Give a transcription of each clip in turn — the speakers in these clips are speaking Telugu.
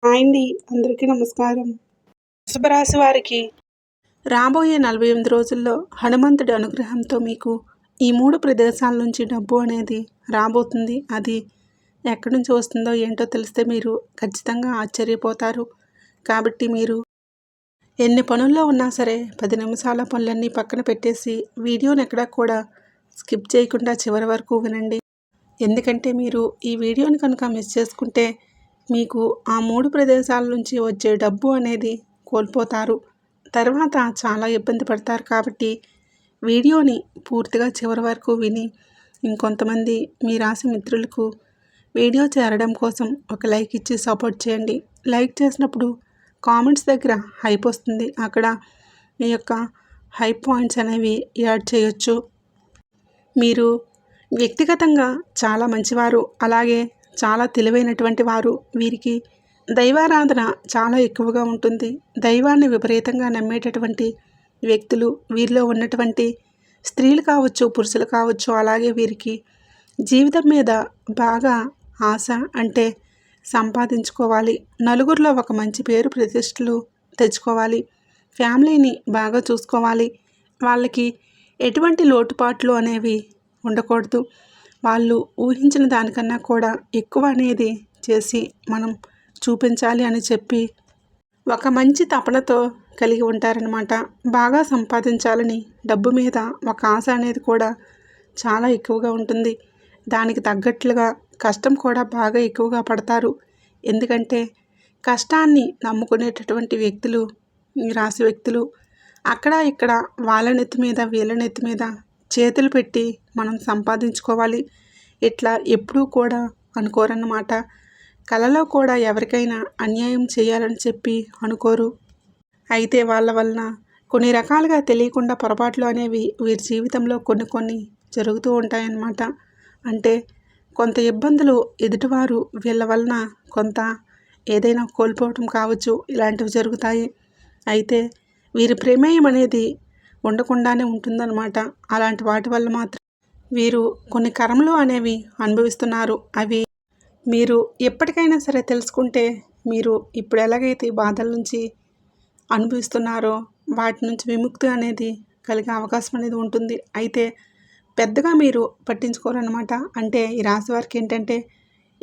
హాయ్ అండి, అందరికీ నమస్కారం. వృషభ రాశి వారికి రాబోయే 48 రోజుల్లో హనుమంతుడి అనుగ్రహంతో మీకు ఈ 3 ప్రదేశాల నుంచి డబ్బు అనేది రాబోతుంది. అది ఎక్కడి నుంచి వస్తుందో ఏంటో తెలిస్తే మీరు ఖచ్చితంగా ఆశ్చర్యపోతారు. కాబట్టి మీరు ఎన్ని పనుల్లో ఉన్నా సరే 10 నిమిషాల పనులన్నీ పక్కన పెట్టేసి వీడియోని ఎక్కడా కూడా స్కిప్ చేయకుండా చివరి వరకు వినండి. ఎందుకంటే మీరు ఈ వీడియోని కనుక మిస్ చేసుకుంటే మీకు ఆ 3 ప్రదేశాల నుంచి వచ్చే డబ్బు అనేది కోల్పోతారు. తర్వాత చాలా ఇబ్బంది పడతారు. కాబట్టి వీడియోని పూర్తిగా చివరి వరకు విని ఇంకొంతమంది మీ రాశి మిత్రులకు వీడియో చేరడం కోసం ఒక లైక్ ఇచ్చి సపోర్ట్ చేయండి. లైక్ చేసినప్పుడు కామెంట్స్ దగ్గర హైప్ వస్తుంది. అక్కడ మీ యొక్క హైప్ పాయింట్స్ అనేవి యాడ్ చేయొచ్చు. మీరు వ్యక్తిగతంగా చాలా మంచివారు, అలాగే చాలా తెలివైనటువంటి వారు. వీరికి దైవారాధన చాలా ఎక్కువగా ఉంటుంది. దైవాన్ని విపరీతంగా నమ్మేటటువంటి వ్యక్తులు వీరిలో ఉన్నటువంటి స్త్రీలు కావచ్చు, పురుషులు కావచ్చు. అలాగే వీరికి జీవితం మీద బాగా ఆశ, అంటే సంపాదించుకోవాలి, నలుగురిలో ఒక మంచి పేరు ప్రతిష్టలు తెచ్చుకోవాలి, ఫ్యామిలీని బాగా చూసుకోవాలి, వాళ్ళకి ఎటువంటి లోటుపాట్లు అనేవి ఉండకూడదు, వాళ్ళు ఊహించిన దానికన్నా కూడా ఎక్కువ అనేది చేసి మనం చూపించాలి అని చెప్పి ఒక మంచి తపనతో కలిగి ఉంటారనమాట. బాగా సంపాదించాలని డబ్బు మీద ఒక ఆశ అనేది కూడా చాలా ఎక్కువగా ఉంటుంది. దానికి తగ్గట్లుగా కష్టం కూడా బాగా ఎక్కువగా పడతారు. ఎందుకంటే కష్టాన్ని నమ్ముకునేటటువంటి వ్యక్తులు ఈ రాశి వ్యక్తులు అక్కడ ఇక్కడ వాళ్ళ నెత్తి మీద వీళ్ళ నెత్తి మీద చేతులు పెట్టి మనం సంపాదించుకోవాలి ఇట్లా ఎప్పుడూ కూడా అనుకోరన్నమాట. కలలో కూడా ఎవరికైనా అన్యాయం చేయాలని చెప్పి అనుకోరు. అయితే వాళ్ళ వలన కొన్ని రకాలుగా తెలియకుండా పొరపాట్లు అనేవి వీరి జీవితంలో కొన్ని జరుగుతూ ఉంటాయన్నమాట. అంటే కొంత ఇబ్బందులు ఎదుటివారు వీళ్ళ వలన కొంత ఏదైనా కోల్పోవటం కావచ్చు, ఇలాంటివి జరుగుతాయి. అయితే వీరి ప్రమేయం అనేది ఉండకుండానే ఉంటుందన్నమాట. అలాంటి వాటి వల్ల మాత్రం వీరు కొన్ని కర్మలు అనేవి అనుభవిస్తున్నారు. అవి మీరు ఎప్పటికైనా సరే తెలుసుకుంటే మీరు ఇప్పుడు ఎలాగైతే బాధల నుంచి అనుభవిస్తున్నారో వాటి నుంచి విముక్తి అనేది కలిగే అవకాశం అనేది ఉంటుంది. అయితే పెద్దగా మీరు పట్టించుకోరన్నమాట. అంటే ఈ రాశి వారికి ఏంటంటే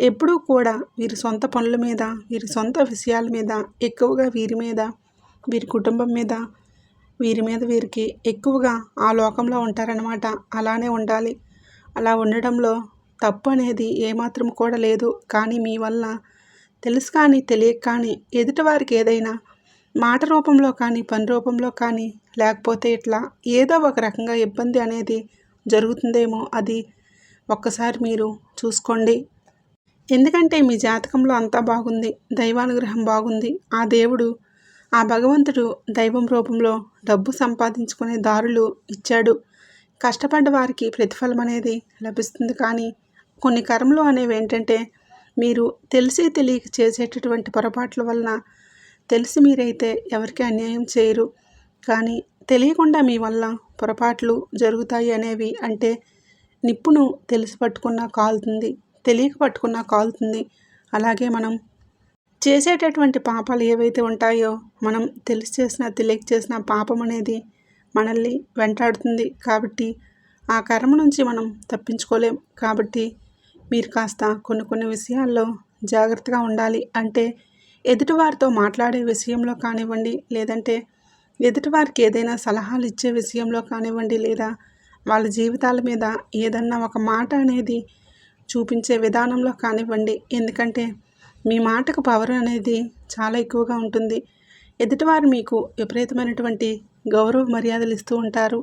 ఎప్పుడూ కూడా వీరి సొంత పనుల మీద, వీరి సొంత విషయాల మీద ఎక్కువగా వీరి మీద, వీరి కుటుంబం మీద, వీరికి ఎక్కువగా ఆ లోకంలో ఉంటారనమాట. అలానే ఉండాలి. అలా ఉండడంలో తప్పు అనేది ఏమాత్రం కూడా లేదు. కానీ మీ వల్ల తెలుసు కానీ తెలియక కానీ ఎదుటివారికి ఏదైనా మాట రూపంలో కానీ, పని రూపంలో కానీ, లేకపోతే ఇట్లా ఏదో ఒక రకంగా ఇబ్బంది అనేది జరుగుతుందేమో అది ఒక్కసారి మీరు చూసుకోండి. ఎందుకంటే మీ జాతకంలో అంతా బాగుంది, దైవానుగ్రహం బాగుంది. ఆ దేవుడు, ఆ భగవంతుడు దైవం రూపంలో డబ్బు సంపాదించుకునే దారులు ఇచ్చాడు. కష్టపడ్డ వారికి ప్రతిఫలం అనేది లభిస్తుంది. కానీ కొన్ని కర్మలు అనేవి ఏంటంటే మీరు తెలిసి తెలియక చేసేటటువంటి పొరపాట్ల వలన, తెలిసి మీరైతే ఎవరికి అన్యాయం చేయరు, కానీ తెలియకుండా మీ వల్ల పొరపాట్లు జరుగుతాయి అనేవి. అంటే నిప్పును తెలిసి పట్టుకున్నా కాలుతుంది, తెలియక పట్టుకున్నా కాలుతుంది. అలాగే మనం చేసేటటువంటి పాపాలు ఏవైతే ఉంటాయో, మనం తెలిసి చేసిన తెలియక చేసిన పాపం అనేది మనల్ని వెంటాడుతుంది. కాబట్టి ఆ కర్మ నుంచి మనం తప్పించుకోలేం. కాబట్టి మీరు కాస్త కొన్ని విషయాల్లో జాగ్రత్తగా ఉండాలి. అంటే ఎదుటివారితో మాట్లాడే విషయంలో కానివ్వండి, లేదంటే ఎదుటివారికి ఏదైనా సలహాలు ఇచ్చే విషయంలో కానివ్వండి, లేదా వాళ్ళ జీవితాల మీద ఏదన్నా ఒక మాట అనేది చూపించే విధానంలో కానివ్వండి. ఎందుకంటే మీ మాటకు పవర్ అనేది చాలా ఎక్కువగా ఉంటుంది. ఎదుటివారు మీకు విపరీతమైనటువంటి గౌరవ మర్యాదలు ఇస్తూ ఉంటారు.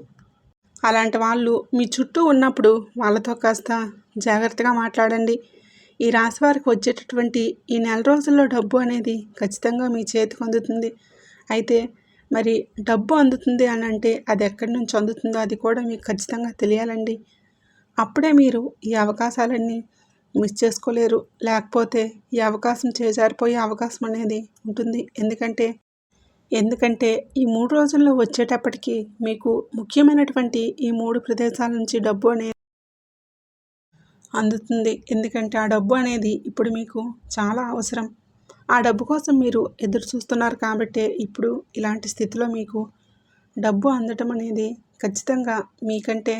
అలాంటి వాళ్ళు మీ చుట్టూ ఉన్నప్పుడు వాళ్ళతో కాస్త జాగ్రత్తగా మాట్లాడండి. ఈ రాశి వారికి వచ్చేటటువంటి ఈ నెల రోజుల్లో డబ్బు అనేది ఖచ్చితంగా మీ చేతికి అందుతుంది. అయితే మరి డబ్బు అందుతుంది అని అంటే అది ఎక్కడి నుంచి అందుతుందో అది కూడా మీకు ఖచ్చితంగా తెలియాలండి. అప్పుడే మీరు ఈ అవకాశాలన్నీ మిస్ చేసుకోలేరు. లేకపోతే ఈ అవకాశం చేజారిపోయే అవకాశం అనేది ఉంటుంది. ఎందుకంటే ఈ 3 రోజుల్లో వచ్చేటప్పటికి మీకు ముఖ్యమైనటువంటి ఈ 3 ప్రదేశాల నుంచి డబ్బు అనేది అందుతుంది. ఎందుకంటే ఆ డబ్బు అనేది ఇప్పుడు మీకు చాలా అవసరం. ఆ డబ్బు కోసం మీరు ఎదురు చూస్తున్నారు కాబట్టే ఇప్పుడు ఇలాంటి స్థితిలో మీకు డబ్బు అందటం అనేది ఖచ్చితంగా మీకంటే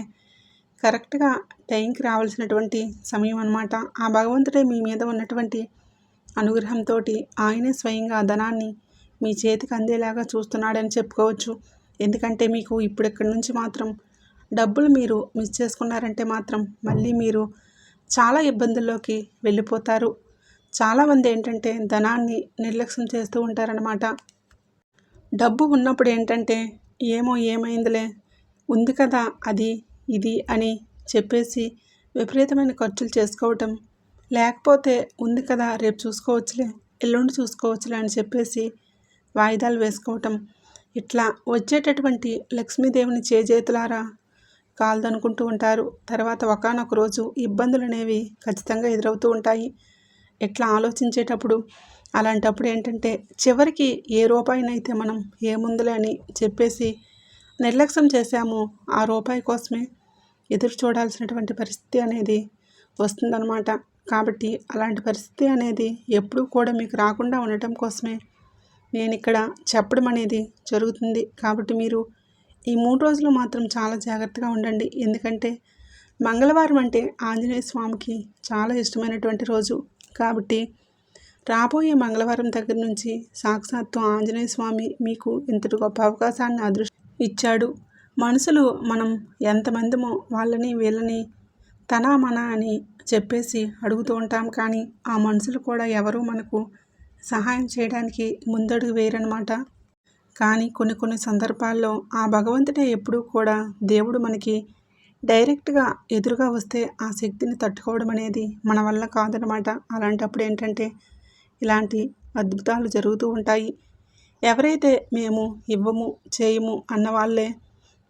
కరెక్ట్గా టైంకి రావాల్సినటువంటి సమయం అన్నమాట. ఆ భగవంతుడే మీ మీద ఉన్నటువంటి అనుగ్రహంతో ఆయనే స్వయంగా ఆ ధనాన్ని మీ చేతికి అందేలాగా చూస్తున్నాడని చెప్పుకోవచ్చు. ఎందుకంటే మీకు ఇప్పుడు ఇక్కడి నుంచి మాత్రం డబ్బులు మీరు మిస్ చేసుకున్నారంటే మాత్రం మళ్ళీ మీరు చాలా ఇబ్బందుల్లోకి వెళ్ళిపోతారు. చాలామంది ఏంటంటే ధనాన్ని నిర్లక్ష్యం చేస్తూ ఉంటారనమాట. డబ్బు ఉన్నప్పుడు ఏంటంటే ఏమో ఏమైందిలే, ఉంది కదా అది ఇది అని చెప్పేసి విపరీతమైన ఖర్చులు చేసుకోవటం, లేకపోతే ఉంది కదా రేపు చూసుకోవచ్చులే, ఎల్లుండి చూసుకోవచ్చులే అని చెప్పేసి వాయిదాలు వేసుకోవటం, ఇట్లా వచ్చేటటువంటి లక్ష్మీదేవిని చేజేతులారా కాలదనుకుంటూ ఉంటారు. తర్వాత ఒకానొక రోజు ఇబ్బందులు అనేవి ఖచ్చితంగా ఎదురవుతూ ఉంటాయి. ఎట్లా ఆలోచించేటప్పుడు అలాంటప్పుడు ఏంటంటే చివరికి ఏ రూపాయినైతే మనం ఏముందులే అని చెప్పేసి నిర్లక్ష్యం చేశామో ఆ రూపాయి కోసమే ఎదురు చూడాల్సినటువంటి పరిస్థితి అనేది వస్తుందన్నమాట. కాబట్టి అలాంటి పరిస్థితి అనేది ఎప్పుడూ కూడా మీకు రాకుండా ఉండటం కోసమే నేను ఇక్కడ చెప్పడం అనేది జరుగుతుంది. కాబట్టి మీరు ఈ 3 రోజులు మాత్రం చాలా జాగ్రత్తగా ఉండండి. ఎందుకంటే మంగళవారం అంటే ఆంజనేయ స్వామికి చాలా ఇష్టమైనటువంటి రోజు. కాబట్టి రాబోయే మంగళవారం దగ్గర నుంచి సాక్షాత్తు ఆంజనేయ స్వామి మీకు ఇంతటి గొప్ప అవకాశాన్ని ఇచ్చాడు. మనుషులు మనం ఎంతమందిమో వాళ్ళని వీళ్ళని తనా మన అని చెప్పేసి అడుగుతూ ఉంటాం. కానీ ఆ మనుషులు కూడా ఎవరు మనకు సహాయం చేయడానికి ముందడుగు వేయరనమాట. కానీ కొన్ని సందర్భాల్లో ఆ భగవంతుడే ఎప్పుడూ కూడా దేవుడు మనకి డైరెక్ట్గా ఎదురుగా వస్తే ఆ శక్తిని తట్టుకోవడం అనేది మన వల్ల కాదనమాట. అలాంటప్పుడు ఏంటంటే ఇలాంటి అద్భుతాలు జరుగుతూ ఉంటాయి. ఎవరైతే మేము ఇవ్వము చేయము అన్న వాళ్ళే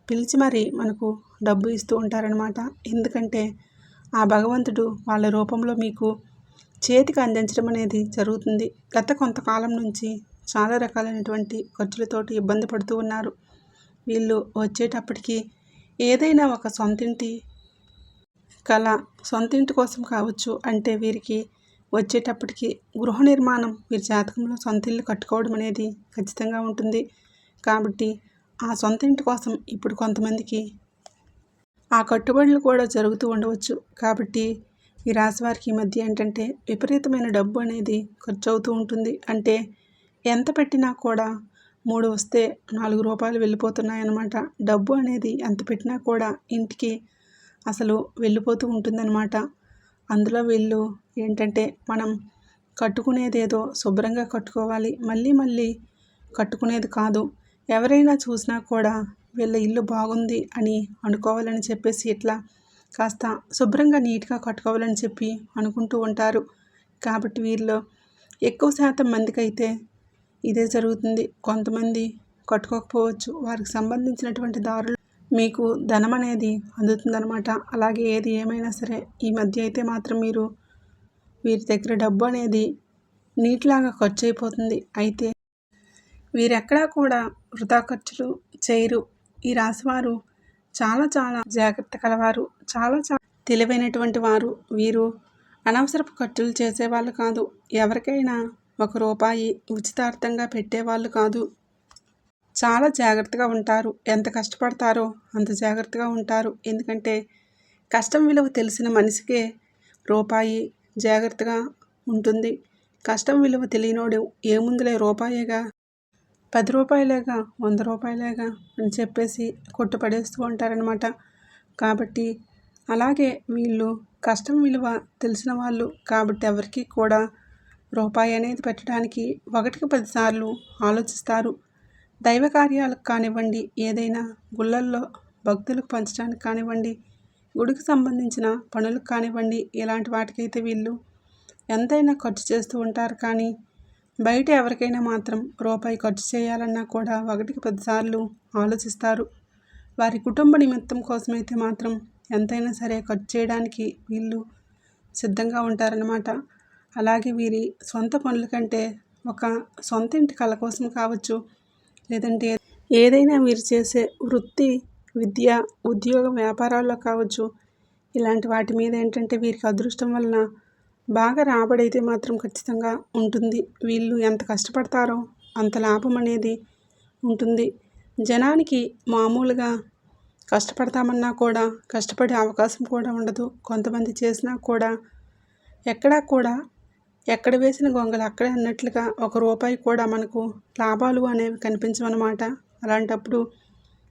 పిలిచి మరీ మనకు డబ్బు ఇస్తూ ఉంటారనమాట. ఎందుకంటే ఆ భగవంతుడు వాళ్ళ రూపంలో మీకు చేతికి అందించడం అనేది జరుగుతుంది. గత కొంతకాలం నుంచి చాలా రకాలైనటువంటి ఖర్చులతోటి ఇబ్బంది పడుతూ ఉన్నారు. వీళ్ళు వచ్చేటప్పటికి ఏదైనా ఒక సొంతింటి కళ, సొంతింటి కోసం కావచ్చు, అంటే వీరికి వచ్చేటప్పటికి గృహ నిర్మాణం, వీరి జాతకంలో సొంత ఇల్లు కట్టుకోవడం అనేది ఖచ్చితంగా ఉంటుంది. కాబట్టి ఆ సొంత ఇంటి కోసం ఇప్పుడు కొంతమందికి ఆ కట్టుబడులు కూడా జరుగుతూ ఉండవచ్చు. కాబట్టి ఈ రాశి వారికి ఈ మధ్య ఏంటంటే విపరీతమైన డబ్బు అనేది ఖర్చు అవుతూ ఉంటుంది. అంటే ఎంత పెట్టినా కూడా 3 వస్తే 4 రూపాయలు వెళ్ళిపోతున్నాయన్నమాట. డబ్బు అనేది ఎంత పెట్టినా కూడా ఇంటికి అసలు వెళ్ళిపోతూ ఉంటుందన్నమాట. అందులో వీళ్ళు ఏంటంటే మనం కట్టుకునేదేదో శుభ్రంగా కట్టుకోవాలి, మళ్ళీ మళ్ళీ కట్టుకునేది కాదు. ఎవరైనా చూసినా కూడా వీళ్ళ ఇల్లు బాగుంది అని అనుకోవాలని చెప్పేసి ఇట్లా కాస్త శుభ్రంగా నీట్గా కట్టుకోవాలని చెప్పి అనుకుంటూ ఉంటారు. కాబట్టి వీళ్ళు ఎక్కువ శాతం మందికైతే ఇదే జరుగుతుంది. కొంతమంది కట్టుకోకపోవచ్చు, వారికి సంబంధించినటువంటి దారులు మీకు ధనం అనేది అందుతుందనమాట. అలాగే ఏది ఏమైనా సరే ఈ మధ్య అయితే మాత్రం మీరు వీరి దగ్గర డబ్బు అనేది నీటిలాగా ఖర్చు అయిపోతుంది. అయితే వీరెక్కడా కూడా వృధా ఖర్చులు చేయరు. ఈ రాశివారు చాలా చాలా జాగ్రత్త కలవారు, చాలా తెలివైనటువంటి వారు. వీరు అనవసరపు ఖర్చులు చేసేవాళ్ళు కాదు. ఎవరికైనా 1 రూపాయి ఉచితార్థంగా పెట్టేవాళ్ళు కాదు. చాలా జాగ్రత్తగా ఉంటారు. ఎంత కష్టపడతారో అంత జాగ్రత్తగా ఉంటారు. ఎందుకంటే కష్టం విలువ తెలిసిన మనిషికే రూపాయి జాగ్రత్తగా ఉంటుంది. కష్టం విలువ తెలియనోడు ఏముందులే రూపాయేగా, 10 రూపాయలేగా, 100 రూపాయలేగా అని చెప్పేసి కొట్టుపడేస్తూ ఉంటారనమాట. కాబట్టి అలాగే వీళ్ళు కష్టం విలువ తెలిసిన వాళ్ళు కాబట్టి ఎవరికి కూడా రూపాయి అనేది పెట్టడానికి 1కి 10 సార్లు ఆలోచిస్తారు. దైవ కార్యాలకు కానివ్వండి, ఏదైనా గుళ్ళల్లో భక్తులకు పంచడానికి కానివ్వండి, గుడికి సంబంధించిన పనులకు కానివ్వండి, ఇలాంటి వాటికైతే వీళ్ళు ఎంతైనా ఖర్చు చేస్తూ ఉంటారు. కానీ బయట ఎవరికైనా మాత్రం రూపాయి ఖర్చు చేయాలన్నా కూడా 1కి 10 సార్లు ఆలోచిస్తారు. వారి కుటుంబ నిమిత్తం కోసమైతే మాత్రం ఎంతైనా సరే ఖర్చు చేయడానికి వీళ్ళు సిద్ధంగా ఉంటారన్నమాట. అలాగే వీరి సొంత పనుల కంటే ఒక సొంత ఇంటి కళ కోసం కావచ్చు, లేదంటే ఏదైనా వీరు చేసే వృత్తి, విద్య, ఉద్యోగం, వ్యాపారాల్లో కావచ్చు, ఇలాంటి వాటి మీద ఏంటంటే వీరికి అదృష్టం వలన బాగా రాబడైతే మాత్రం ఖచ్చితంగా ఉంటుంది. వీళ్ళు ఎంత కష్టపడతారో అంత లాభం అనేది ఉంటుంది. జనానికి మామూలుగా కష్టపడతామన్నా కూడా కష్టపడే అవకాశం కూడా ఉండదు. కొంతమంది చేసినా కూడా ఎక్కడా కూడా ఎక్కడ వేసిన గొంగలు అక్కడే అన్నట్లుగా రూపాయి కూడా మనకు లాభాలు అనేవి కనిపించవన్నమాట. అలాంటప్పుడు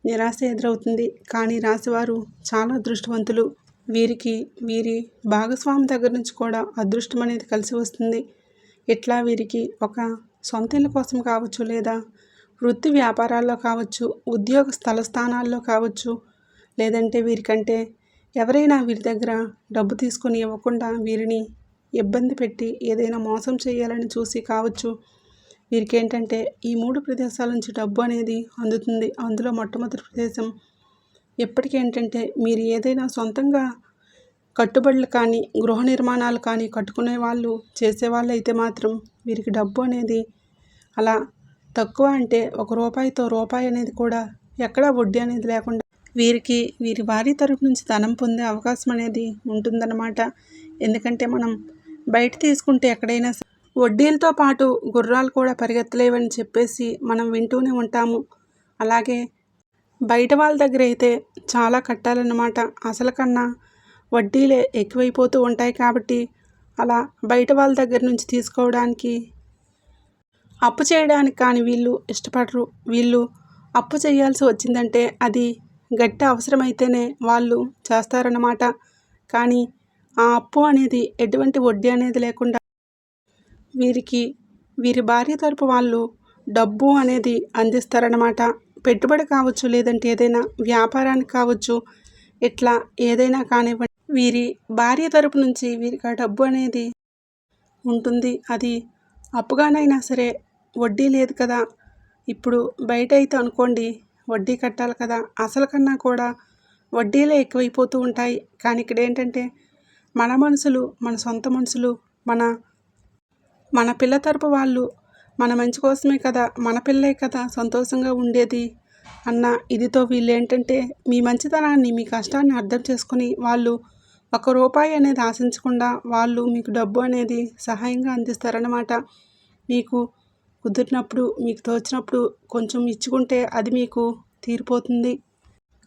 నిరాశ ఎదురవుతుంది. కానీ రాశివారు చాలా అదృష్టవంతులు. వీరికి వీరి భాగస్వామి దగ్గర నుంచి కూడా అదృష్టం అనేది కలిసి వస్తుంది. ఇట్లా వీరికి ఒక సొంత ఇళ్ళ కోసం కావచ్చు, లేదా వృత్తి వ్యాపారాల్లో కావచ్చు, ఉద్యోగ స్థల స్థానాల్లో కావచ్చు, లేదంటే వీరికంటే ఎవరైనా వీరి దగ్గర డబ్బు తీసుకొని ఇవ్వకుండా వీరిని ఇబ్బంది పెట్టి ఏదైనా మోసం చేయాలని చూసి కావచ్చు, వీరికి ఏంటంటే ఈ 3 ప్రదేశాల నుంచి డబ్బు అనేది అందుతుంది. అందులో మొట్టమొదటి ప్రదేశం ఎప్పటికేంటంటే మీరు ఏదైనా సొంతంగా కట్టుబడులు కానీ గృహ నిర్మాణాలు కానీ కట్టుకునే వాళ్ళు చేసేవాళ్ళు అయితే మాత్రం వీరికి డబ్బు అనేది అలా తక్కువ అంటే రూపాయితో రూపాయి అనేది కూడా ఎక్కడా వడ్డీ అనేది లేకుండా వీరికి వీరి భార్య తరపు నుంచి ధనం పొందే అవకాశం అనేది ఉంటుందన్నమాట. ఎందుకంటే మనం బయట తీసుకుంటే ఎక్కడైనా వడ్డీలతో పాటు గుర్రాలు కూడా పరిగెత్తలేవని చెప్పేసి మనం వింటూనే ఉంటాము. అలాగే బయట వాళ్ళ దగ్గర అయితే చాలా కట్టాలన్నమాట. అసలు కన్నా వడ్డీలే ఎక్కువైపోతూ ఉంటాయి కాబట్టి అలా బయట వాళ్ళ దగ్గర నుంచి తీసుకోవడానికి అప్పు చేయడానికి కానీ వీళ్ళు ఇష్టపడరు. వీళ్ళు అప్పు చేయాల్సి వచ్చిందంటే అది గట్టి అవసరమైతేనే వాళ్ళు చేస్తారన్నమాట. కానీ ఆ అప్పు అనేది ఎటువంటి వడ్డీ అనేది లేకుండా వీరికి వీరి భార్య తరపు వాళ్ళు డబ్బు అనేది అందిస్తారన్నమాట. పెట్టుబడి కావచ్చు, లేదంటే ఏదైనా వ్యాపారానికి కావచ్చు, ఇట్లా ఏదైనా కానివ్వండి వీరి భార్య తరపు నుంచి వీరికి ఆ డబ్బు అనేది ఉంటుంది. అది అప్పుగానైనా సరే వడ్డీ లేదు కదా. ఇప్పుడు బయట అయితే అనుకోండి వడ్డీ కట్టాలి కదా, అసలు కన్నా కూడా వడ్డీలే ఎక్కువైపోతూ ఉంటాయి. కానీ ఇక్కడ ఏంటంటే మన మనుషులు, మన సొంత మనుషులు, మన పిల్ల తరపు వాళ్ళు మన మంచి కోసమే కదా, మన పిల్లే కదా సంతోషంగా ఉండేది అన్న ఇదితో వీళ్ళు ఏంటంటే మీ మంచితనాన్ని, మీ కష్టాన్ని అర్థం చేసుకుని వాళ్ళు రూపాయి అనేది ఆశించకుండా వాళ్ళు మీకు డబ్బు అనేది సహాయంగా అందిస్తారన్నమాట. మీకు కుదిరినప్పుడు, మీకు తోచినప్పుడు కొంచెం ఇచ్చుకుంటే అది మీకు తీరిపోతుంది.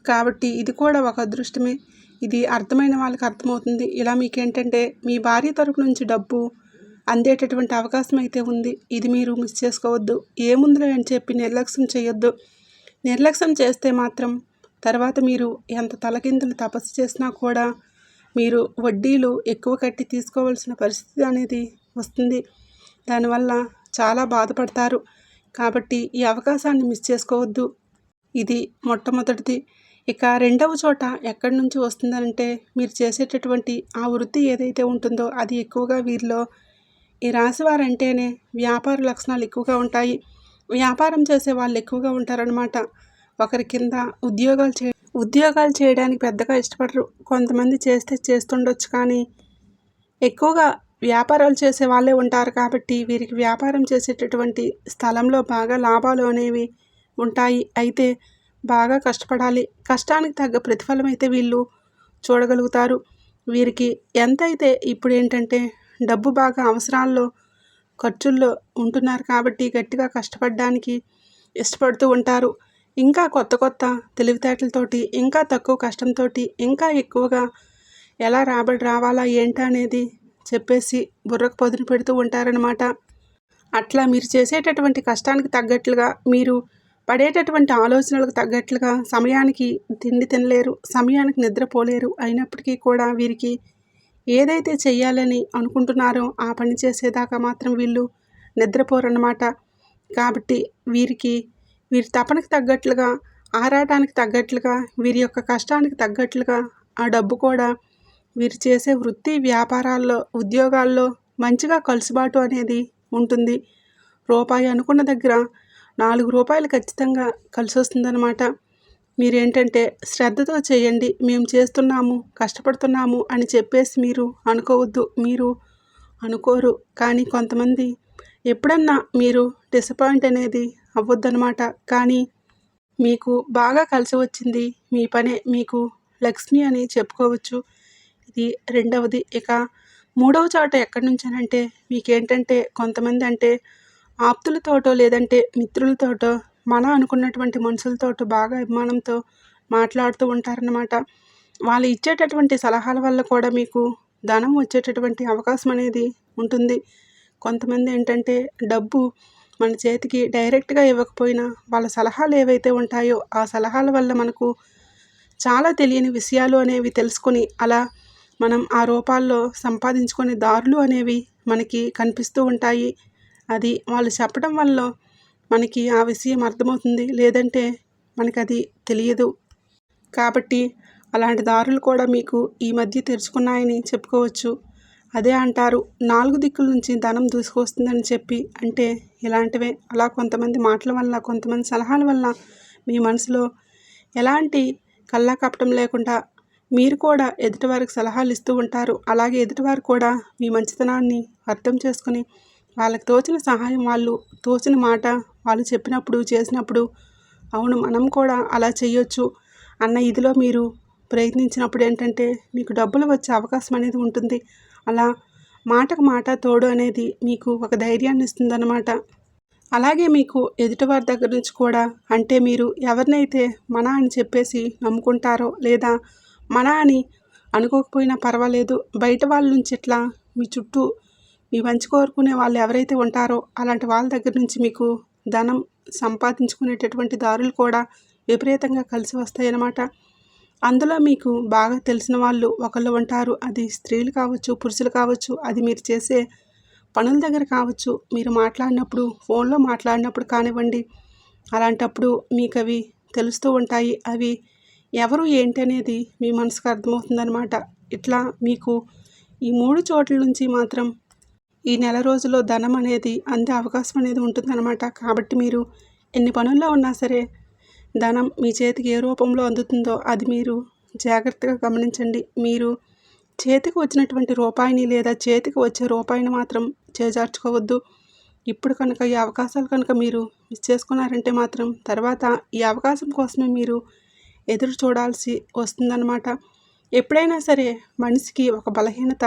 కాబట్టి ఇది కూడా ఒక అదృష్టమే. ఇది అర్థమైన వాళ్ళకి అర్థమవుతుంది. ఇలా మీకేంటంటే మీ భార్య తరపు నుంచి డబ్బు అందేటటువంటి అవకాశం అయితే ఉంది. ఇది మీరు మిస్ చేసుకోవద్దు. ఏముందిలే అని చెప్పి నిర్లక్ష్యం చేయొద్దు. నిర్లక్ష్యం చేస్తే మాత్రం తర్వాత మీరు ఎంత తలకిందులు తపస్సు చేసినా కూడా మీరు వడ్డీలు ఎక్కువ కట్టి తీసుకోవాల్సిన పరిస్థితి అనేది వస్తుంది. దానివల్ల చాలా బాధపడతారు. కాబట్టి ఈ అవకాశాన్ని మిస్ చేసుకోవద్దు. ఇది మొట్టమొదటిది. ఇక రెండవ చోట ఎక్కడి నుంచి వస్తుందంటే మీరు చేసేటటువంటి ఆ వృత్తి ఏదైతే ఉంటుందో అది ఎక్కువగా వీరిలో ఈ రాశివారంటేనే వ్యాపార లక్షణాలు ఎక్కువగా ఉంటాయి. వ్యాపారం చేసే వాళ్ళు ఎక్కువగా ఉంటారనమాట. ఒకరి కింద ఉద్యోగాలు చేయడానికి పెద్దగా ఇష్టపడరు. కొంతమంది చేస్తుండొచ్చు, కానీ ఎక్కువగా వ్యాపారాలు చేసే వాళ్ళే ఉంటారు. కాబట్టి వీరికి వ్యాపారం చేసేటటువంటి స్థలంలో బాగా లాభాలు అనేవి ఉంటాయి. అయితే బాగా కష్టపడాలి. కష్టానికి తగ్గ ప్రతిఫలం అయితే వీళ్ళు చూడగలుగుతారు. వీరికి ఎంతైతే ఇప్పుడు ఏంటంటే డబ్బు బాగా అవసరాల్లో ఖర్చుల్లో ఉంటున్నారు కాబట్టి గట్టిగా కష్టపడడానికి ఇష్టపడుతూ ఉంటారు. ఇంకా కొత్త కొత్త తెలివితేటలతోటి, ఇంకా తక్కువ కష్టంతో, ఇంకా ఎక్కువగా ఎలా రాబడి రావాలా ఏంటా అనేది చెప్పేసి బుర్రకు పదును పెడుతూ ఉంటారనమాట. అట్లా మీరు చేసేటటువంటి కష్టానికి తగ్గట్లుగా, మీరు పడేటటువంటి ఆలోచనలకు తగ్గట్లుగా సమయానికి తిండి తినలేరు, సమయానికి నిద్రపోలేరు. అయినప్పటికీ కూడా వీరికి ఏదైతే చెయ్యాలని అనుకుంటున్నారో ఆ పని చేసేదాకా మాత్రం వీళ్ళు నిద్రపోరన్నమాట. కాబట్టి వీరి తపనకు తగ్గట్లుగా, ఆరాటానికి తగ్గట్లుగా, వీరి యొక్క కష్టానికి తగ్గట్లుగా ఆ డబ్బు కూడా వీరు చేసే వృత్తి వ్యాపారాల్లో, ఉద్యోగాల్లో మంచిగా కలుసుబాటు అనేది ఉంటుంది. రూపాయి అనుకున్న దగ్గర 4 రూపాయలు ఖచ్చితంగా కలిసి వస్తుందన్నమాట. మీరేంటంటే శ్రద్ధతో చేయండి, మేము చేస్తున్నాము, కష్టపడుతున్నాము అని చెప్పేసి మీరు అనుకోవద్దు. మీరు అనుకోరు, కానీ కొంతమంది ఎప్పుడన్నా మీరు డిసప్పాయింట్ అనేది అవ్వద్దనమాట. కానీ మీకు బాగా కలిసి వచ్చింది మీ పనే, మీకు లక్ష్మి అని చెప్పుకోవచ్చు. ఇది రెండవది. ఇక మూడవ చోట ఎక్కడి నుంచనంటే మీకేంటంటే కొంతమంది అంటే ఆప్తులతోటో లేదంటే మిత్రులతోటో మన అనుకున్నటువంటి మనుషులతోటో బాగా అభిమానంతో మాట్లాడుతూ ఉంటారన్నమాట. వాళ్ళు ఇచ్చేటటువంటి సలహాల వల్ల కూడా మీకు ధనం వచ్చేటటువంటి అవకాశం అనేది ఉంటుంది. కొంతమంది ఏంటంటే డబ్బు మన చేతికి డైరెక్ట్‌గా ఇవ్వకపోయినా వాళ్ళ సలహాలు ఏవైతే ఉంటాయో ఆ సలహాల వల్ల మనకు చాలా తెలియని విషయాలు అనేవి తెలుసుకొని అలా మనం ఆ రూపాల్లో సంపాదించుకునే దారులు అనేవి మనకి కనిపిస్తూ ఉంటాయి. అది వాళ్ళు చెప్పడం వల్ల మనకి ఆ విషయం అర్థమవుతుంది. లేదంటే మనకది తెలియదు. కాబట్టి అలాంటి దారులు కూడా మీకు ఈ మధ్య తెరుచుకున్నాయని చెప్పుకోవచ్చు. అదే అంటారు 4 దిక్కుల నుంచి ధనం దూసుకొస్తుందని చెప్పి. అంటే ఇలాంటివే. అలా కొంతమంది మాటల వల్ల, కొంతమంది సలహాల వల్ల మీ మనసులో ఎలాంటి కల్లా కపటం లేకుండా మీరు కూడా ఎదుటివారికి సలహాలు ఇస్తూ ఉంటారు. అలాగే ఎదుటివారు కూడా మీ మంచితనాన్ని అర్థం చేసుకొని వాళ్ళకి తోచిన సహాయం వాళ్ళు తోచిన మాట వాళ్ళు చెప్పినప్పుడు, చేసినప్పుడు అవును మనం కూడా అలా చేయొచ్చు అన్న ఇదిలో మీరు ప్రయత్నించినప్పుడు ఏంటంటే మీకు డబ్బులు వచ్చే అవకాశం అనేది ఉంటుంది. అలా మాటకు మాట తోడు అనేది మీకు ఒక ధైర్యాన్ని ఇస్తుందన్నమాట. అలాగే మీకు ఎదుటివారి దగ్గర నుంచి కూడా అంటే మీరు ఎవరినైతే మన అని చెప్పేసి నమ్ముకుంటారో లేదా మన అని అనుకోకపోయినా పర్వాలేదు బయట వాళ్ళ నుంచి ఇట్లా మీ చుట్టూ మీ మంచి కోరుకునే వాళ్ళు ఎవరైతే ఉంటారో అలాంటి వాళ్ళ దగ్గర నుంచి మీకు ధనం సంపాదించుకునేటటువంటి దారులు కూడా విపరీతంగా కలిసి వస్తాయన్నమాట. అందులో మీకు బాగా తెలిసిన వాళ్ళు ఒకళ్ళు ఉంటారు. అది స్త్రీలు కావచ్చు, పురుషులు కావచ్చు. అది మీరు చేసే పనుల దగ్గర కావచ్చు, మీరు మాట్లాడినప్పుడు ఫోన్లో మాట్లాడినప్పుడు కానివ్వండి. అలాంటప్పుడు మీకు అవి తెలుస్తూ ఉంటాయి. అవి ఎవరు ఏంటి అనేది మీ మనసుకు అర్థమవుతుందన్నమాట. ఇట్లా మీకు ఈ 3 చోట్ల నుంచి మాత్రం ఈ నెల రోజుల్లో ధనం అనేది అందే అవకాశం అనేది ఉంటుందన్నమాట. కాబట్టి మీరు ఎన్ని పనుల్లో ఉన్నా సరే ధనం మీ చేతికి ఏ రూపంలో అందుతుందో అది మీరు జాగ్రత్తగా గమనించండి. మీరు చేతికి వచ్చినటువంటి రూపాయిని లేదా చేతికి వచ్చే రూపాయిని మాత్రం చేజార్చుకోవద్దు. ఇప్పుడు కనుక ఈ అవకాశాలు కనుక మీరు మిస్ చేసుకున్నారంటే మాత్రం తర్వాత ఈ అవకాశం కోసమే మీరు ఎదురు చూడాల్సి వస్తుందన్నమాట. ఎప్పుడైనా సరే మనిషికి ఒక బలహీనత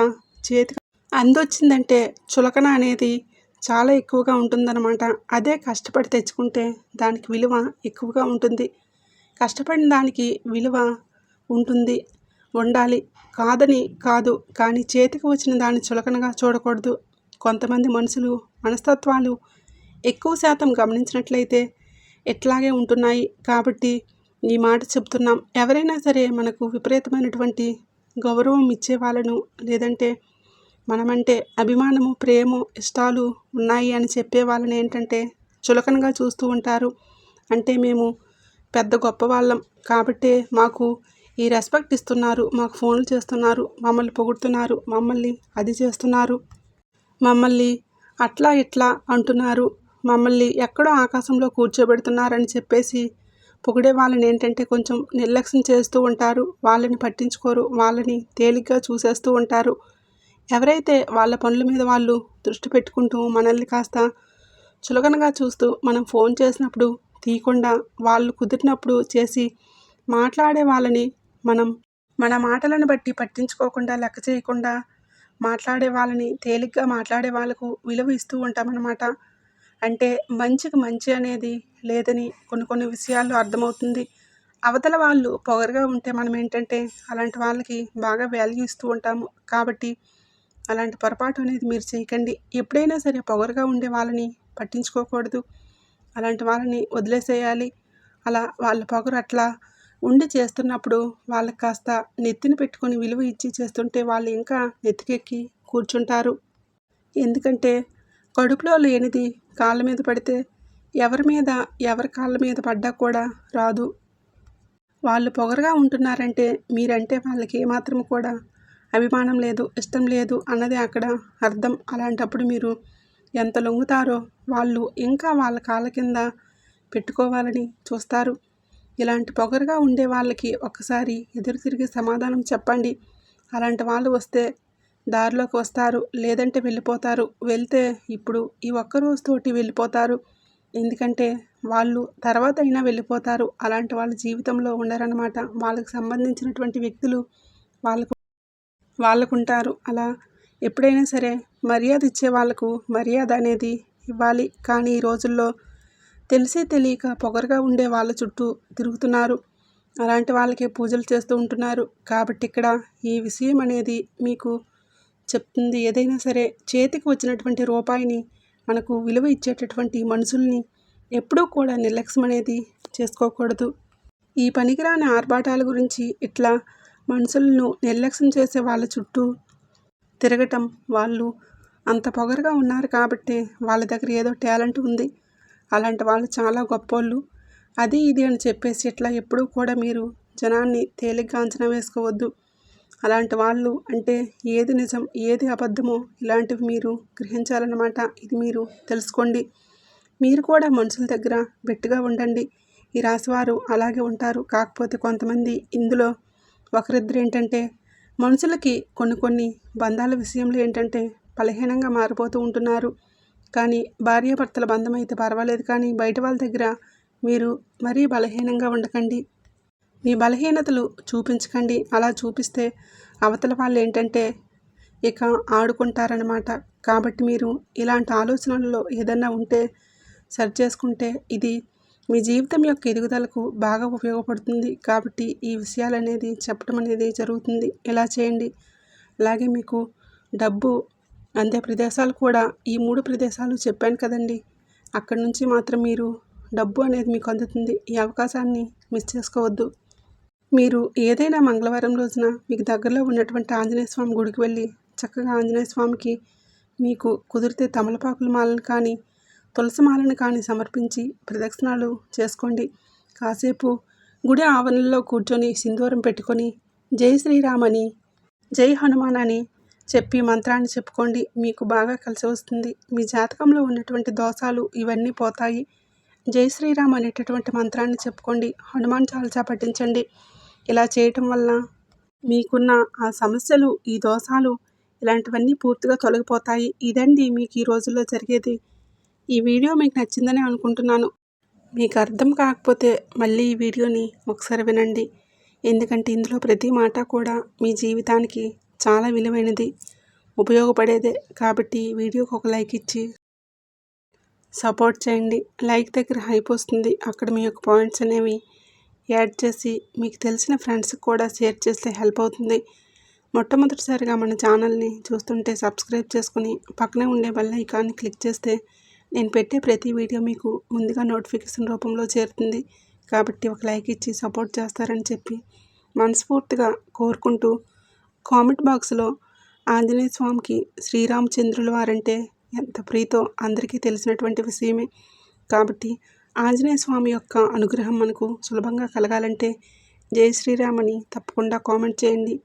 చేతికి అందొచ్చిందంటే చులకన అనేది చాలా ఎక్కువగా ఉంటుందన్నమాట. అదే కష్టపడి తెచ్చుకుంటే దానికి విలువ ఎక్కువగా ఉంటుంది. కష్టపడిన దానికి విలువ ఉంటుంది, ఉండాలి. కాదని కాదు, కానీ చేతికి వచ్చిన దాన్ని చులకనగా చూడకూడదు. కొంతమంది మనుషులు మనస్తత్వాలు ఎక్కువ శాతం గమనించినట్లయితే ఇట్లాగే ఉంటున్నాయి. కాబట్టి ఈ మాట చెప్తున్నాం. ఎవరైనా సరే మనకు విపరీతమైనటువంటి గౌరవం ఇచ్చే వాళ్ళను లేదంటే మనమంటే అభిమానము, ప్రేమ, ఇష్టాలు ఉన్నాయి అని చెప్పే వాళ్ళని ఏంటంటే చులకనగా చూస్తూ ఉంటారు. అంటే మేము పెద్ద గొప్ప వాళ్ళం కాబట్టే మాకు ఈ రెస్పెక్ట్ ఇస్తున్నారు, మాకు ఫోన్లు చేస్తున్నారు, మమ్మల్ని పొగుడుతున్నారు, మమ్మల్ని అది చేస్తున్నారు, మమ్మల్ని అట్లా ఇట్లా అంటున్నారు, మమ్మల్ని ఎక్కడో ఆకాశంలో కూర్చోబెడుతున్నారని చెప్పేసి పొగిడే వాళ్ళని ఏంటంటే కొంచెం నిర్లక్ష్యం చేస్తూ ఉంటారు. వాళ్ళని పట్టించుకోరు, వాళ్ళని తేలిగ్గా చూసేస్తూ ఉంటారు. ఎవరైతే వాళ్ళ పనుల మీద వాళ్ళు దృష్టి పెట్టుకుంటూ మనల్ని కాస్త చులకనగా చూస్తూ మనం ఫోన్ చేసినప్పుడు తీయకుండా వాళ్ళు కుదిరినప్పుడు చేసి మాట్లాడే వాళ్ళని మనం మన మాటలను బట్టి పట్టించుకోకుండా లెక్క చేయకుండా మాట్లాడే వాళ్ళని తేలిగ్గా మాట్లాడే వాళ్ళకు విలువ ఇస్తూ ఉంటామన్నమాట. అంటే మంచికి మంచి అనేది లేదని కొన్ని విషయాల్లో అర్థమవుతుంది. అవతల వాళ్ళు పొగరుగా ఉంటే మనం ఏంటంటే అలాంటి వాళ్ళకి బాగా వాల్యూ ఇస్తూ ఉంటాము. కాబట్టి అలాంటి పొరపాటు అనేది మీరు చేయకండి. ఎప్పుడైనా సరే పొగరుగా ఉండే వాళ్ళని పట్టించుకోకూడదు. అలాంటి వాళ్ళని వదిలేసేయాలి. అలా వాళ్ళ పొగరు అట్లా ఉండి చేస్తున్నప్పుడు వాళ్ళకి కాస్త నెత్తిన పెట్టుకొని విలువ ఇచ్చి చేస్తుంటే వాళ్ళు ఇంకా నెత్తికెక్కి కూర్చుంటారు. ఎందుకంటే కడుపులో లేనిది కాళ్ళ మీద పడితే ఎవరి కాళ్ళ మీద పడ్డా కూడా రాదు. వాళ్ళు పొగరుగా ఉంటున్నారంటే మీరంటే వాళ్ళకి ఏమాత్రం కూడా అభిమానం లేదు, ఇష్టం లేదు అన్నది అక్కడ అర్థం. అలాంటప్పుడు మీరు ఎంత లొంగుతారో వాళ్ళు ఇంకా వాళ్ళ కాళ్ళ కింద పెట్టుకోవాలని చూస్తారు. ఇలాంటి పొగరుగా ఉండే వాళ్ళకి ఒక్కసారి ఎదురు తిరిగి సమాధానం చెప్పండి. అలాంటి వాళ్ళు వస్తే దారిలోకి వస్తారు, లేదంటే వెళ్ళిపోతారు. వెళ్తే ఇప్పుడు ఈ ఒక్క రోజుతోటి వెళ్ళిపోతారు. ఎందుకంటే వాళ్ళు తర్వాత అయినా వెళ్ళిపోతారు. అలాంటి వాళ్ళ జీవితంలో ఉండరన్నమాట. వాళ్ళకి సంబంధించినటువంటి వ్యక్తులు వాళ్ళకుంటారు. అలా ఎప్పుడైనా సరే మర్యాద ఇచ్చే వాళ్ళకు మర్యాద అనేది ఇవ్వాలి. కానీ ఈ రోజుల్లో తెలిసి తెలియక పొగరుగా ఉండే వాళ్ళ చుట్టూ తిరుగుతున్నారు. అలాంటి వాళ్ళకి పూజలు చేస్తూ ఉంటున్నారు. కాబట్టి ఇక్కడ ఈ విషయం అనేది మీకు చెప్తుంది. ఏదైనా సరే చేతికి వచ్చినటువంటి రూపాయిని మనకు విలువ ఇచ్చేటటువంటి మనుషుల్ని ఎప్పుడూ కూడా నిర్లక్ష్యం అనేది చేసుకోకూడదు. ఈ పనికిరాని ఆర్భాటాల గురించి ఇట్లా మనుషులను నిర్లక్ష్యం చేసే వాళ్ళ చుట్టూ తిరగటం, వాళ్ళు అంత పొగరుగా ఉన్నారు కాబట్టి వాళ్ళ దగ్గర ఏదో టాలెంట్ ఉంది, అలాంటి వాళ్ళు చాలా గొప్పోళ్ళు, అది ఇది అని చెప్పేసి ఇట్లా ఎప్పుడూ కూడా మీరు జనాన్ని తేలిగ్గా అంచనా వేసుకోవద్దు. అలాంటి వాళ్ళు అంటే ఏది నిజం ఏది అబద్ధమో ఇలాంటివి మీరు గ్రహించాలన్నమాట. ఇది మీరు తెలుసుకోండి. మీరు కూడా మనుషుల దగ్గర గట్టిగా ఉండండి. ఈ రాశివారు అలాగే ఉంటారు. కాకపోతే కొంతమంది ఇందులో ఒకరిద్దరు ఏంటంటే మనుషులకి కొన్ని బంధాల విషయంలో ఏంటంటే బలహీనంగా మారిపోతూ ఉంటున్నారు. కానీ భార్యాభర్తల బంధం అయితే పర్వాలేదు, కానీ బయట వాళ్ళ దగ్గర మీరు మరీ బలహీనంగా ఉండకండి. మీ బలహీనతలు చూపించకండి. అలా చూపిస్తే అవతల వాళ్ళు ఏంటంటే ఇక ఆడుకుంటారనమాట. కాబట్టి మీరు ఇలాంటి ఆలోచనల్లో ఏదన్నా ఉంటే సరి చేసుకుంటే ఇది మీ జీవితం యొక్క ఎదుగుదలకు బాగా ఉపయోగపడుతుంది. కాబట్టి ఈ విషయాలు అనేది చెప్పడం అనేది జరుగుతుంది. ఇలా చేయండి. అలాగే మీకు డబ్బు అందే ప్రదేశాలు కూడా ఈ 3 ప్రదేశాలు చెప్పాను కదండి, అక్కడి నుంచి మాత్రం మీరు డబ్బు అనేది మీకు అందుతుంది. ఈ అవకాశాన్ని మిస్ చేసుకోవద్దు. మీరు ఏదైనా మంగళవారం రోజున మీకు దగ్గరలో ఉన్నటువంటి ఆంజనేయ స్వామి గుడికి వెళ్ళి చక్కగా ఆంజనేయ స్వామికి మీకు కుదిరితే తమలపాకుల మాలను కానీ తులసి మాలను కానీ సమర్పించి ప్రదక్షిణాలు చేసుకోండి. కాసేపు గుడి ఆవరణలో కూర్చొని సింధూరం పెట్టుకొని జై శ్రీరామ్ అని జై హనుమాన్ అని చెప్పి మంత్రాన్ని చెప్పుకోండి. మీకు బాగా కలిసి వస్తుంది. మీ జాతకంలో ఉన్నటువంటి దోషాలు ఇవన్నీ పోతాయి. జై శ్రీరామ్ అనేటటువంటి మంత్రాన్ని చెప్పుకోండి. హనుమాన్ చాలీసా పఠించండి. ఇలా చేయటం వల్ల మీకున్న ఆ సమస్యలు, ఈ దోషాలు ఇలాంటివన్నీ పూర్తిగా తొలగిపోతాయి. ఇదండి మీకు ఈ రోజుల్లో జరిగేది. ఈ వీడియో మీకు నచ్చిందని అనుకుంటున్నాను. మీకు అర్థం కాకపోతే మళ్ళీ ఈ వీడియోని ఒకసారి వినండి. ఎందుకంటే ఇందులో ప్రతి మాట కూడా మీ జీవితానికి చాలా విలువైనది, ఉపయోగపడేదే. కాబట్టి వీడియోకి ఒక లైక్ ఇచ్చి సపోర్ట్ చేయండి. లైక్ దగ్గర హైప్ వస్తుంది. అక్కడ మీ యొక్క పాయింట్స్ అనేవి యాడ్ చేసి మీకు తెలిసిన ఫ్రెండ్స్కి కూడా షేర్ చేస్తే హెల్ప్ అవుతుంది. మొట్టమొదటిసారిగా మన ఛానల్ని చూస్తుంటే సబ్స్క్రైబ్ చేసుకుని పక్కనే ఉండే బెల్ ఐకాన్ని క్లిక్ చేస్తే నేను పెట్టే ప్రతి వీడియో మీకు ముందుగా నోటిఫికేషన్ రూపంలో చేరుతుంది. కాబట్టి ఒక లైక్ ఇచ్చి సపోర్ట్ చేస్తారని చెప్పి మనస్ఫూర్తిగా కోరుకుంటూ కామెంట్ బాక్స్లో ఆంజనేయ స్వామికి శ్రీరామచంద్రుల వారంటే ఎంత ప్రీతో అందరికీ తెలిసినటువంటి విషయమే. కాబట్టి ఆంజనేయ స్వామి యొక్క అనుగ్రహం మనకు సులభంగా కలగాలంటే జై శ్రీరామ్ అని తప్పకుండా కామెంట్ చేయండి.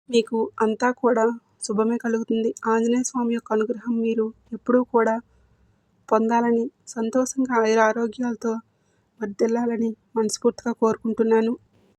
మీకు అంతా కూడా శుభమే కలుగుతుంది. ఆంజనేయ స్వామి యొక్క అనుగ్రహం మీరు ఎప్పుడూ కూడా పొందాలని, సంతోషంగా ఆయురారోగ్యాలతో వర్ధిల్లాలని మనస్ఫూర్తిగా కోరుకుంటున్నాను.